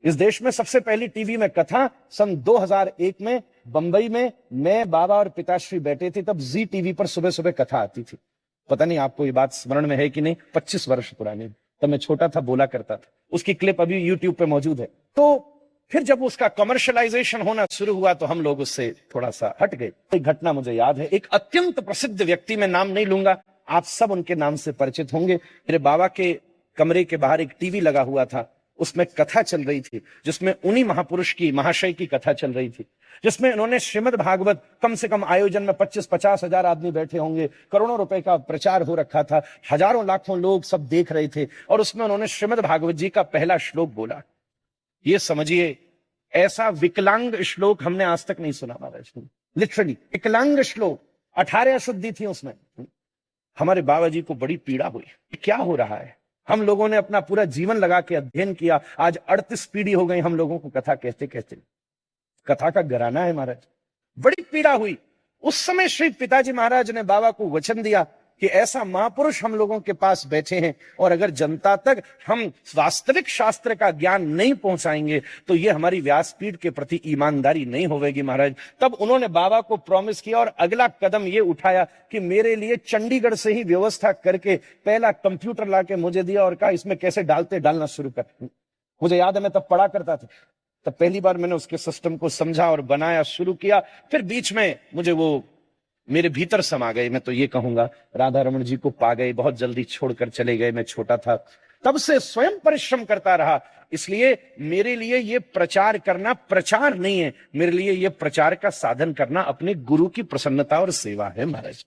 इस देश में सबसे पहली टीवी में कथा सन 2001 में बंबई में मैं, बाबा और पिताश्री बैठे थे, तब जी टीवी पर सुबह सुबह कथा आती थी। पता नहीं आपको ये बात स्मरण में है कि नहीं, 25 वर्ष पुरानी। तब मैं छोटा था, बोला करता था। उसकी क्लिप अभी यूट्यूब पे मौजूद है। तो फिर जब उसका कमर्शियलाइजेशन होना शुरू हुआ तो हम लोग उससे थोड़ा सा हट गए। एक घटना मुझे याद है, एक अत्यंत प्रसिद्ध व्यक्ति, मैं नाम नहीं लूंगा, आप सब उनके नाम से परिचित होंगे। मेरे बाबा के कमरे के बाहर एक टीवी लगा हुआ था, उसमें कथा चल रही थी, जिसमें उन्हीं महापुरुष की, महाशय की कथा चल रही थी, जिसमें उन्होंने श्रीमद् भागवत, कम से कम आयोजन में 25-50 हजार आदमी बैठे होंगे, करोड़ों रुपए का प्रचार हो रखा था, हजारों लाखों लोग सब देख रहे थे, और उसमें उन्होंने श्रीमद् भागवत जी का पहला श्लोक बोला। ये समझिए, ऐसा विकलांग श्लोक हमने आज तक नहीं सुना महाराज। लिटरली विकलांग श्लोक, 18 अशुद्धि थी उसमें। हमारे बाबा जी को बड़ी पीड़ा हुई, क्या हो रहा है। हम लोगों ने अपना पूरा जीवन लगा के अध्ययन किया, आज 38 पीढ़ी हो गई हम लोगों को कथा कहते कहते। कथा का घराना है महाराज, बड़ी पीड़ा हुई। उस समय श्री पिताजी महाराज ने बाबा को वचन दिया कि ऐसा महापुरुष हम लोगों के पास बैठे हैं, और अगर जनता तक हम वास्तविक शास्त्र का ज्ञान नहीं पहुंचाएंगे तो ये हमारी व्यासपीठ के प्रति ईमानदारी नहीं होगी महाराज। तब उन्होंने बाबा को प्रॉमिस किया और अगला कदम ये उठाया कि मेरे लिए चंडीगढ़ से ही व्यवस्था करके पहला कंप्यूटर लाके मुझे दिया और कहा इसमें कैसे डालना शुरू कर। मुझे याद है मैं तब पढ़ा करता था, तब पहली बार मैंने उसके सिस्टम को समझा और बनाया शुरू किया। फिर बीच में मुझे वो मेरे भीतर समा गए, मैं तो ये कहूंगा। राधा रमन जी को पा गए, बहुत जल्दी छोड़कर चले गए, मैं छोटा था। तब से स्वयं परिश्रम करता रहा। इसलिए मेरे लिए ये प्रचार करना प्रचार नहीं है, मेरे लिए ये प्रचार का साधन करना अपने गुरु की प्रसन्नता और सेवा है महाराज।